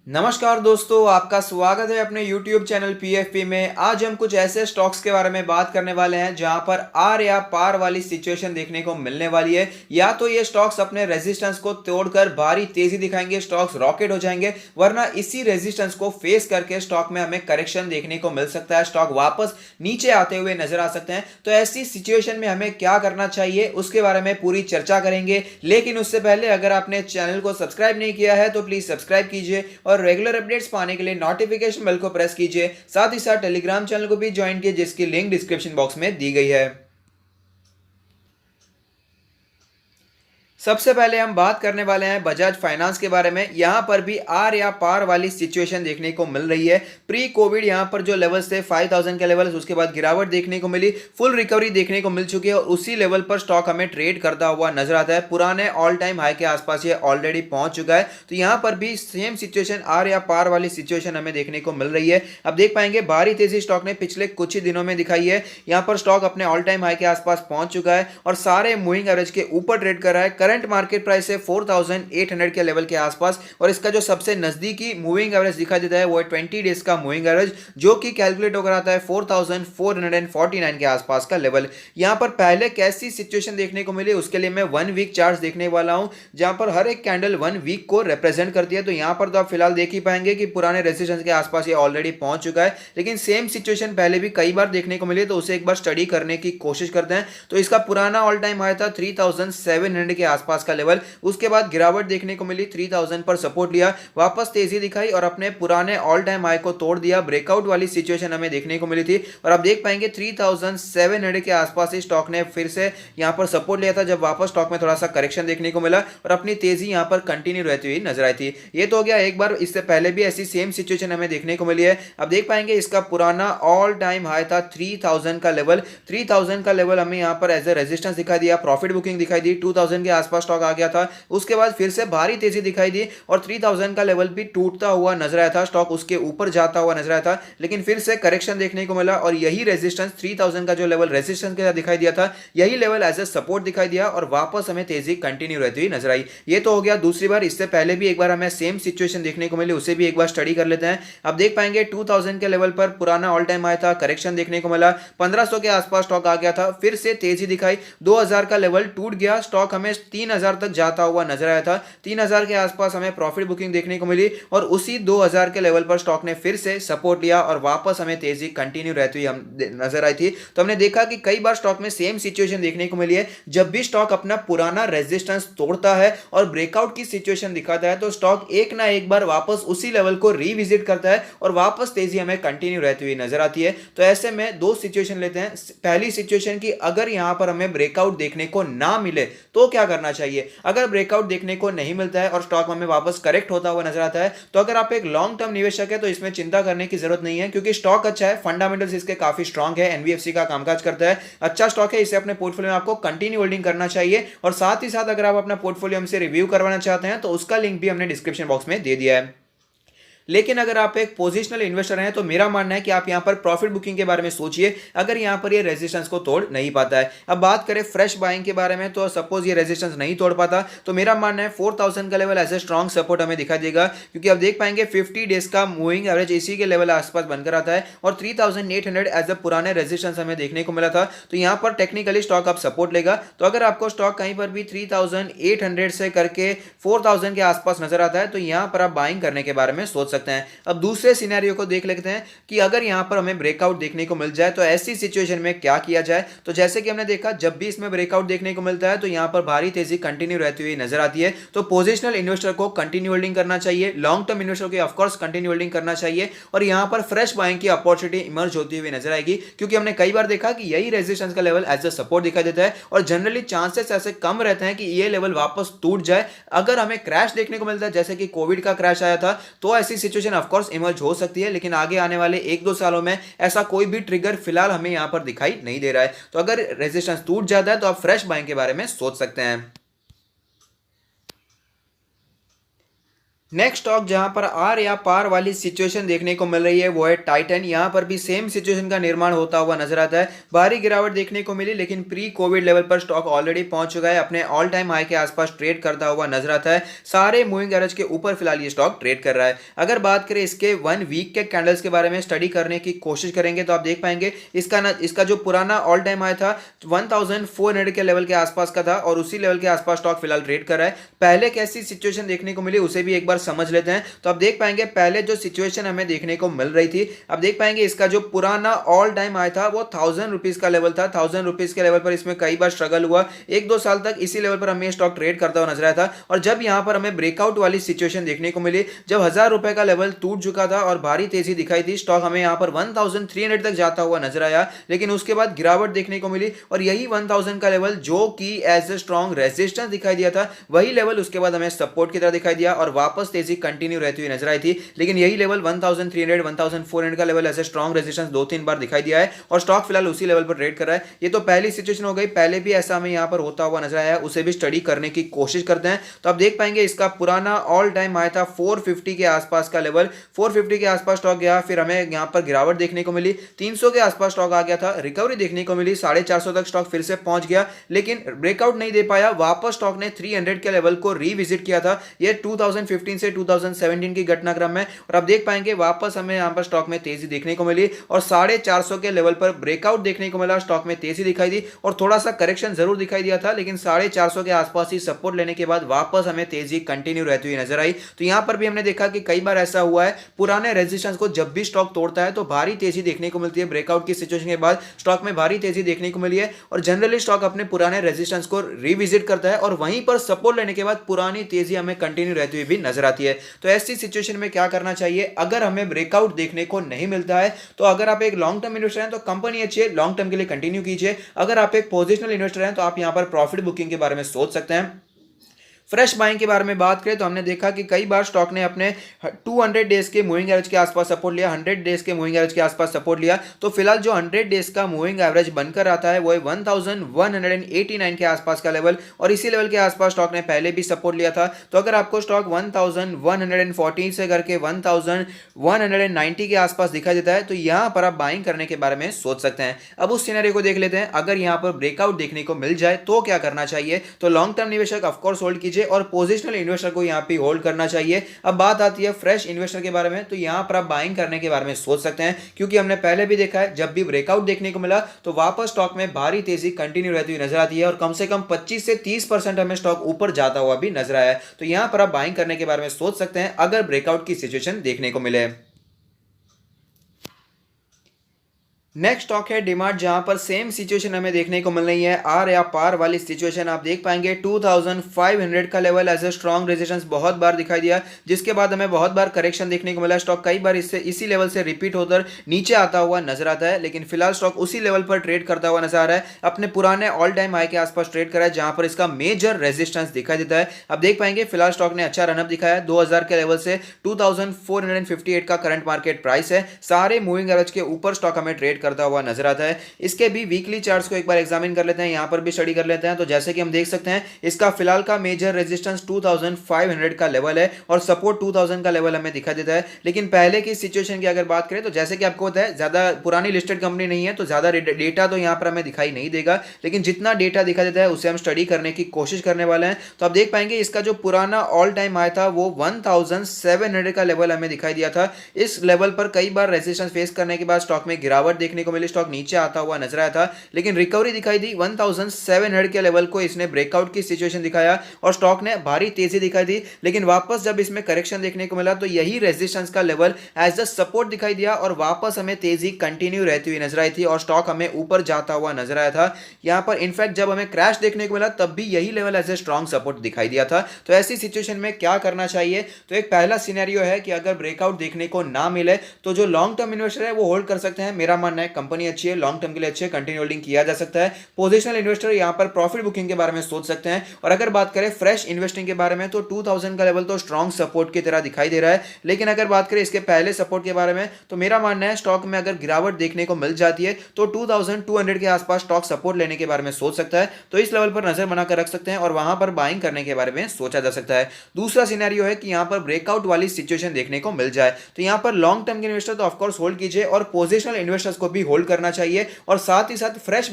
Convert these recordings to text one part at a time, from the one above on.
नमस्कार दोस्तों, आपका स्वागत है अपने YouTube चैनल PFP में। आज हम कुछ ऐसे स्टॉक्स के बारे में बात करने वाले हैं जहां पर आर या पार वाली सिचुएशन देखने को मिलने वाली है। या तो ये स्टॉक्स अपने रेजिस्टेंस को तोड़कर भारी तेजी दिखाएंगे, स्टॉक्स रॉकेट हो जाएंगे, वरना इसी रेजिस्टेंस को फेस करके स्टॉक में हमें करेक्शन देखने को मिल सकता है, स्टॉक वापस नीचे आते हुए नजर आ सकते हैं। तो ऐसी सिचुएशन में हमें क्या करना चाहिए उसके बारे में पूरी चर्चा करेंगे। लेकिन उससे पहले अगर आपने चैनल को सब्सक्राइब नहीं किया है तो प्लीज सब्सक्राइब कीजिए और रेगुलर अपडेट्स पाने के लिए नोटिफिकेशन बेल को प्रेस कीजिए। साथ ही साथ टेलीग्राम चैनल को भी ज्वाइन कीजिए जिसकी लिंक डिस्क्रिप्शन बॉक्स में दी गई है। सबसे पहले हम बात करने वाले हैं बजाज फाइनेंस के बारे में। यहां पर भी आर या पार वाली सिचुएशन देखने को मिल रही है। प्री कोविड यहां पर जो लेवल्स थे 5000 के लेवल्स, उसके बाद गिरावट देखने को मिली, फुल रिकवरी देखने को मिल चुकी है और उसी लेवल पर स्टॉक हमें ट्रेड करता हुआ नजर आता है। पुराने ऑल टाइम हाई के आसपास ये ऑलरेडी पहुंच चुका है। तो यहां पर भी सेम सिचुएशन, आर या पार वाली सिचुएशन हमें देखने को मिल रही है। अब देख पाएंगे भारी तेजी स्टॉक ने पिछले कुछ ही दिनों में दिखाई है। यहां पर स्टॉक अपने ऑल टाइम हाई के आसपास पहुंच चुका है और सारे मूविंग एवरेज के ऊपर ट्रेड कर रहा है। करंट मार्केट प्राइस 4800 के लेवल के आसपास और इसका जो सबसे नजदीकी मूविंग एवरेज दिखाई देता है वो है 20 डेज का मूविंग एवरेज, जो कि कैलकुलेट होकर आता है 4449 के आसपास का लेवल। यहां पर पहले कैसी सिचुएशन देखने को मिली उसके लिए मैं 1 वीक चार्ट देखने वाला हूं, जहां पर हर एक कैंडल 1 वीक को रिप्रेजेंट करती है। तो यहां पर तो आप फिलहाल देख ही पाएंगे कि पुराने रेजिस्टेंस के आसपास ये ऑलरेडी पहुंच चुका है, लेकिन सेम सिचुएशन पहले भी कई बार देखने को मिली, तो उसे एक बार स्टडी करने की कोशिश करते हैं। तो इसका पुराना ऑल टाइम हाई था 3700 के आसपास का लेवल, उसके बाद गिरावट देखने को मिली, 3000 पर सपोर्ट लिया, वापस तेजी दिखाई और अपने पुराने ऑल टाइम हाई को तोड़ दिया। ब्रेकआउट वाली सिचुएशन हमें देखने को मिली थी और आप देख पाएंगे 3700 के आसपास ही स्टॉक ने फिर से यहां पर सपोर्ट लिया था, जब वापस स्टॉक में थोड़ा सा करेक्शन देखने को मिला और अपनी तेजी यहां पर कंटिन्यू रहती हुई नजर आई थी। ये तो हो गया एक बार, इससे पहले भी ऐसी सेम सिचुएशन हमें देखने को मिली है। अब देख पाएंगे इसका पुराना ऑल टाइम हाई था 3000 का लेवल, 3000 का लेवल हमें यहां पर एज ए रेजिस्टेंस दिखाई दिया, प्रॉफिट बुकिंग दिखाई दी, 2000 के आसपास स्टॉक आ गया था। उसके बाद फिर से भारी तेजी दिखाई दी और 3000 का लेवल भी टूटता हुआ नजर आया था, स्टॉक उसके ऊपर जाता हुआ नजर आया था, लेकिन फिर से करेक्शन देखने को मिला और यही रेजिस्टेंस 3000 का जो लेवल रेजिस्टेंस के साथ दिखाई दिया था, यही लेवल एज ए सपोर्ट दिखाई दिया और वापस हमें तेजी कंटिन्यू रहती हुई नजर आई। ये तो हो गया दूसरी बार। इससे पहले भी एक बार हमें सेम सिचुएशन देखने को मिली, उसे भी एक बार स्टडी कर लेते हैं। अब देख पाएंगे 2000 के लेवल पर पुराना ऑल टाइम हाई था, करेक्शन देखने को मिला, 1500 के आसपास स्टॉक आ गया था, फिर से तेजी दिखाई, 2000 का लेवल टूट गया, स्टॉक हमें 3000 तक जाता हुआ नजर आया था, 3000 के आसपास हमें प्रॉफिट बुकिंग देखने को मिली और उसी 2000 के लेवल पर स्टॉक ने फिर से सपोर्ट लिया और वापस हमें तेजी कंटिन्यू रहती हुई हम नजर आई थी। तो हमने देखा कि कई बार स्टॉक में सेम सिचुएशन देखने को मिली है। जब भी स्टॉक अपना पुराना रेजिस्टेंस तोड़ता है और ब्रेकआउट की सिचुएशन दिखाता है तो स्टॉक एक ना एक बार वापस उसी लेवल को रिविजिट करता है और वापस तेजी हमें कंटिन्यू रहती हुई नजर आती है। तो ऐसे में दो सिचुएशन लेते हैं। पहली सिचुएशन की अगर यहां पर हमें ब्रेकआउट देखने को ना मिले तो क्या करना चाहिए। अगर ब्रेकआउट देखने को नहीं मिलता है और स्टॉक हमें वापस करेक्ट होता हुआ नजर आता है तो अगर आप एक लॉन्ग टर्म निवेशक है तो इसमें चिंता करने की जरूरत नहीं है, क्योंकि स्टॉक अच्छा है, फंडामेंटल्स इसके काफी स्ट्रांग है, एनबीएफसी का कामकाज करता है, अच्छा स्टॉक है, इसे अपने पोर्टफोलियो में आपको कंटिन्यू होल्डिंग करना चाहिए। और साथ ही साथ अगर आप अपना पोर्टफोलियो हमसे रिव्यू करवाना चाहते हैं तो उसका लिंक भी हमने डिस्क्रिप्शन बॉक्स में दे दिया है। लेकिन अगर आप एक पोजिशनल इन्वेस्टर हैं तो मेरा मानना है कि आप यहां पर प्रॉफिट बुकिंग के बारे में सोचिए, अगर यहां पर ये रेजिस्टेंस को तोड़ नहीं पाता है। अब बात करें फ्रेश बाइंग के बारे में, तो सपोज ये रेजिस्टेंस नहीं तोड़ पाता तो मेरा मानना है 4000 का लेवल ऐसे स्ट्रॉन्ग सपोर्ट हमें दिखा देगा, क्योंकि अब देख पाएंगे 50 डेज का मूविंग एवरेज इसी के लेवल आसपास बनकर आता है और 3800 एज अ पुराने रेजिस्टेंस हमें देखने को मिला था। तो यहां पर टेक्निकली स्टॉक आप सपोर्ट लेगा। तो अगर आपको स्टॉक कहीं पर भी 3800 से करके 4000 के आसपास नजर आता है तो यहां पर आप बाइंग करने के बारे में सोच सकते हैं। अब दूसरे सिनेरियो को देख लेते हैं कि अगर यहां पर हमें ब्रेकआउट देखने को मिल जाए तो ऐसी सिचुएशन में क्या किया जाए। तो जैसे कि हमने देखा जब भी इसमें ब्रेकआउट देखने को मिलता है तो यहां पर भारी तेजी कंटिन्यू रहती हुई नजर आती है। तो पोजिशनल इन्वेस्टर को कंटिन्यू होल्डिंग करना चाहिए, लॉन्ग टर्म इन्वेस्टर को ऑफकोर्स कंटिन्यू होल्डिंग करना चाहिए और यहां पर फ्रेश बाइंग की अपॉर्चुनिटी इमर्ज होती हुई नजर आएगी, क्योंकि हमने कई बार देखा कि यही रेजिस्टेंस का लेवल एज अ सपोर्ट दिखाई देता है और जनरली चांसेस ऐसे कम रहते हैं कि ये लेवल वापस टूट जाए। अगर हमें क्रैश देखने को मिलता है जैसे कि कोविड का क्रैश आया था तो ऐसी सिचुएशन ऑफकोर्स इमर्ज हो सकती है, लेकिन आगे आने वाले 1-2 सालों में ऐसा कोई भी ट्रिगर फिलहाल हमें यहां पर दिखाई नहीं दे रहा है। तो अगर रेजिस्टेंस टूट जाता है तो आप फ्रेश बाइंग के बारे में सोच सकते हैं। नेक्स्ट स्टॉक जहां पर आर या पार वाली सिचुएशन देखने को मिल रही है वो है टाइटन। यहां पर भी सेम सिचुएशन का निर्माण होता हुआ नजर आता है। भारी गिरावट देखने को मिली, लेकिन प्री कोविड लेवल पर स्टॉक ऑलरेडी पहुंच चुका है, अपने ऑल टाइम हाई के आसपास ट्रेड करता हुआ नजर आता है। सारे मूविंग एवरेज के ऊपर फिलहाल ये स्टॉक ट्रेड कर रहा है। अगर बात करें इसके 1 वीक के कैंडल्स के बारे में स्टडी करने की कोशिश करेंगे तो आप देख पाएंगे इसका जो पुराना ऑल टाइम हाई था 1400 के लेवल के आसपास का था और उसी लेवल के आसपास स्टॉक फिलहाल ट्रेड कर रहा है। पहले कैसी सिचुएशन देखने को मिली उसे भी एक बार समझ लेते हैं। तो आप देख पाएंगे पहले जो सिचुएशन हमें देखने को मिल रही थी, आप देख पाएंगे इसका जो पुराना ऑल टाइम आया था वो 1000 रुपीज का लेवल था। 1000 रुपीज के लेवल पर इसमें कई बार स्ट्रगल हुआ, 1-2 साल तक इसी लेवल पर हमें स्टॉक ट्रेड करता हुआ नजर आया था। और जब यहां पर हमें ब्रेकआउट वाली सिचुएशन देखने को मिली, जब 1000 रुपए का लेवल टूट चुका था और भारी तेजी दिखाई थी, स्टॉक हमें यहां पर 1300 तक जाता हुआ नजर आया, लेकिन उसके बाद गिरावट देखने को मिली और यही 1000 का लेवल जो कि एज ए स्ट्रॉन्ग रेजिस्टेंस दिखाई दिया था, वही लेवल उसके बाद हमें सपोर्ट की तरह दिखाई दिया और वापस तेजी कंटिन्यू रहती हुई नजर आई थी। लेकिन यही लेवल 1300 1400 का लेवल ऐसे स्ट्रॉन्ग रेजिस्टेंस 2-3 बार दिखाई दिया है और स्टॉक फिलहाल उसी लेवल पर ट्रेड कर रहा है। ये तो पहली सिचुएशन हो गई, पहले भी ऐसा हमें यहां पर होता हुआ नजर आया, उसे भी स्टडी करने की कोशिश करते हैं। तो आप देख पाएंगे इसका पुराना ऑल टाइम हाई था 450 के आसपास का लेवल, 450 के आसपास स्टॉक गया, फिर हमें यहां पर गिरावट देखने को मिली, 300 के आसपास स्टॉक आ गया था, रिकवरी देखने को मिली, 450 तक स्टॉक फिर से पहुंच गया, लेकिन ब्रेकआउट नहीं दे पाया। वापस स्टॉक ने 300 के लेवल को रिविजिट किया था, ये 2015 से 2017 की घटनाक्रम में, और आप देख पाएंगे वापस हमें यहां पर स्टॉक में तेजी देखने को मिली और 450 के लेवल पर ब्रेकआउट देखने को मिला, स्टॉक में तेजी दिखाई दी और थोड़ा सा करेक्शन जरूर दिखाई दिया था, लेकिन 450 के आसपास ही सपोर्ट लेने के बाद वापस हमें तेजी कंटिन्यू रहती हुई नजर आई। तो यहां पर भी हमने देखा कि कई बार ऐसा हुआ है, पुराने रेजिस्टेंस को जब भी स्टॉक तोड़ता है तो भारी तेजी देखने को मिलती है। ब्रेकआउट की सिचुएशन के बाद स्टॉक में भारी तेजी देखने को मिली है और जनरली स्टॉक अपने पुराने रेजिस्टेंस को रिविजिट करता है और वहीं पर सपोर्ट लेने के बाद पुरानी तेजी हमें कंटिन्यू रहती हुई भी नजर आती है। तो ऐसी सिचुएशन में क्या करना चाहिए अगर हमें ब्रेकआउट देखने को नहीं मिलता है? तो अगर आप एक लॉन्ग टर्म इन्वेस्टर हैं तो कंपनी अच्छी है, लॉन्ग टर्म के लिए कंटिन्यू कीजिए। अगर आप एक पोजिशनल इन्वेस्टर हैं तो आप यहां पर प्रॉफिट बुकिंग के बारे में सोच सकते हैं। फ्रेश बाइंग के बारे में बात करें तो हमने देखा कि कई बार स्टॉक ने अपने 200 डेज के मूविंग एवरेज के आसपास सपोर्ट लिया, 100 डेज के मूविंग एवरेज के आसपास सपोर्ट लिया। तो फिलहाल जो 100 डेज का मूविंग एवरेज बनकर आता है वो है 1189 के आसपास का लेवल और इसी लेवल के आसपास स्टॉक ने पहले भी सपोर्ट लिया था। तो अगर आपको स्टॉक 1140 से करके 1190 के आसपास दिखाई देता है तो यहां पर आप बाइंग करने के बारे में सोच सकते हैं। अब उस सिनेरियो को देख लेते हैं, अगर यहां पर ब्रेकआउट देखने को मिल जाए तो क्या करना चाहिए? तो लॉन्ग टर्म निवेशक ऑफकोर्स होल्ड कीजिए और पोजिशनल इन्वेस्टर को यहां पे होल्ड करना चाहिए। अब बात आती है फ्रेश इन्वेस्टर के बारे में, तो यहां पर आप बाइंग करने के बारे में सोच सकते हैं, क्योंकि हमने पहले भी देखा है जब भी ब्रेकआउट देखने को मिला तो वापस स्टॉक में भारी तेजी कंटिन्यू रहती हुई नजर आती है और कम से कम 25 से 30% हमें स्टॉक ऊपर जाता हुआ भी नजर आया है। तो यहां पर आप बाइंग करने के बारे में सोच सकते हैं अगर ब्रेकआउट की सिचुएशन देखने को मिले। नेक्स्ट स्टॉक है डिमार्ट, जहां पर सेम सिचुएशन हमें देखने को मिल रही है, आर या पार वाली सिचुएशन। आप देख पाएंगे 2500 का level as a strong resistance बहुत बार दिखाई दिया, जिसके बाद हमें बहुत बार करेक्शन देखने को मिला। स्टॉक कई बार इसी लेवल से रिपीट होकर नीचे आता हुआ नजर आता है, लेकिन फिलहाल स्टॉक उसी लेवल पर ट्रेड करता हुआ नजर आ रहा है, अपने पुराने ऑल टाइम हाई के आसपास ट्रेड कर रहा है, जहां पर इसका मेजर रेजिस्टेंस दिखाई देता है। आप देख पाएंगे फिलहाल स्टॉक ने अच्छा रनअप दिखाया, 2000 के लेवल से 2458 का करंट मार्केट प्राइस है। सारे मूविंग एवरेज के ऊपर स्टॉक हमें ट्रेड करता हुआ नजर आता है। इसके भी वीकली चार्ट्स को एक बार एग्जामिन कर लेते हैं, यहां पर भी स्टडी कर लेते हैं। तो जैसे कि हम देख सकते हैं इसका फिलहाल का मेजर रेजिस्टेंस 2500 का लेवल है और सपोर्ट 2000 का लेवल हमें दिखाई देता है। लेकिन पहले की सिचुएशन की अगर बात करें तो जैसे कि आपको पता है ज्यादा पुरानी लिस्टेड कंपनी नहीं है तो ज्यादा डेटा तो यहां पर हमें दिखाई नहीं देगा, लेकिन जितना डेटा दिखाई देता है उसे हम स्टडी करने की कोशिश करने वाले हैं। तो आप देख पाएंगे इसका जो पुराना ऑल टाइम हाई था वो 1700 का लेवल हमें दिखाई दिया था। इस लेवल पर कई बार रेजिस्टेंस फेस करने के बाद स्टॉक में गिरावट देखने को मिली, स्टॉक नीचे आता हुआ नजर आया था, लेकिन रिकवरी दिखाई दी। 1700 के लेवल को इसने ब्रेकआउट की सिचुएशन दिखाया और स्टॉक ने भारी तेजी दिखाई दी, लेकिन वापस जब इसमें करेक्शन देखने को मिला तो यही रेजिस्टेंस का लेवल एज अ सपोर्ट दिखाई दिया और वापस हमें तेजी कंटिन्यू रहती हुई नजर आई थी और स्टॉक हमें ऊपर जाता हुआ नजर आया था। यहां पर इनफैक्ट जब हमें क्रैश देखने को मिला तब भी यही level as a strong support दिखाई दिया था। तो ऐसी सिचुएशन में क्या करना चाहिए? तो एक पहला सिनेरियो है कि अगर ब्रेकआउट देखने को ना मिले तो जो लॉन्ग टर्म इन्वेस्टर है वो होल्ड कर सकते हैं। मेरा मानना है है कंपनी अच्छी है, लॉन्ग टर्म के लिए अच्छी है, कंटिन्यू होल्डिंग किया जा सकता है। पोजिशनल इन्वेस्टर यहाँ पर प्रॉफिट बुकिंग के बारे में सोच सकते हैं। और अगर बात करें फ्रेश इन्वेस्टिंग के बारे में तो 2000 का लेवल तो स्ट्रॉन्ग सपोर्ट की तरह दिखाई दे रहा है। लेकिन अगर बात करें इसके पहले सपोर्ट के बारे में तो मेरा मानना है स्टॉक में अगर गिरावट देखने को मिल जाती है तो 2200 के आसपास स्टॉक सपोर्ट लेने के बारे में सोच सकता है। तो इस लेवल पर नजर बनाकर रख सकते हैं और वहां पर बाइंग करने के बारे में सोचा जा सकता है। दूसरा सिनेरियो है कि यहां पर ब्रेकआउट वाली सिचुएशन देखने को मिल जाए तो यहां पर लॉन्ग टर्म के इन्वेस्टर तो ऑफकोर्स होल्ड कीजिए और पोजिशनल इन्वेस्टर्स को भी होल्ड करना चाहिए और साथ ही साथ फ्रेश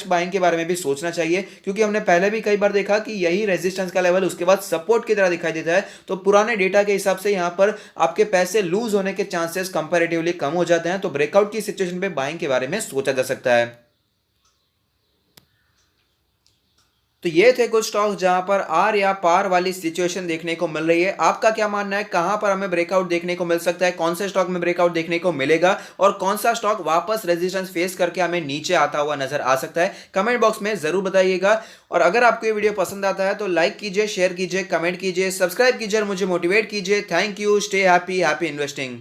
बाइंग के बारे में भी सोचना चाहिए, क्योंकि हमने पहले भी कई बार देखा कि यही रेजिस्टेंस का लेवल उसके बाद सपोर्ट की तरह दिखाई देता है। तो पुराने डेटा के हिसाब से यहां पर आपके पैसे लूज होने के चांसेस कंपैरेटिवली कम हो जाते हैं। तो ब्रेकआउट की सिचुएशन पे बाइंग के बारे में सोचा जा सकता है। तो ये थे कुछ स्टॉक्स जहां पर आर या पार वाली सिचुएशन देखने को मिल रही है। आपका क्या मानना है, कहां पर हमें ब्रेकआउट देखने को मिल सकता है, कौन से स्टॉक में ब्रेकआउट देखने को मिलेगा और कौन सा स्टॉक वापस रेजिस्टेंस फेस करके हमें नीचे आता हुआ नजर आ सकता है, कमेंट बॉक्स में जरूर बताइएगा। और अगर आपको ये वीडियो पसंद आता है तो लाइक कीजिए, शेयर कीजिए, कमेंट कीजिए, सब्सक्राइब कीजिए और मुझे मोटिवेट कीजिए। Thank you, stay happy, happy investing.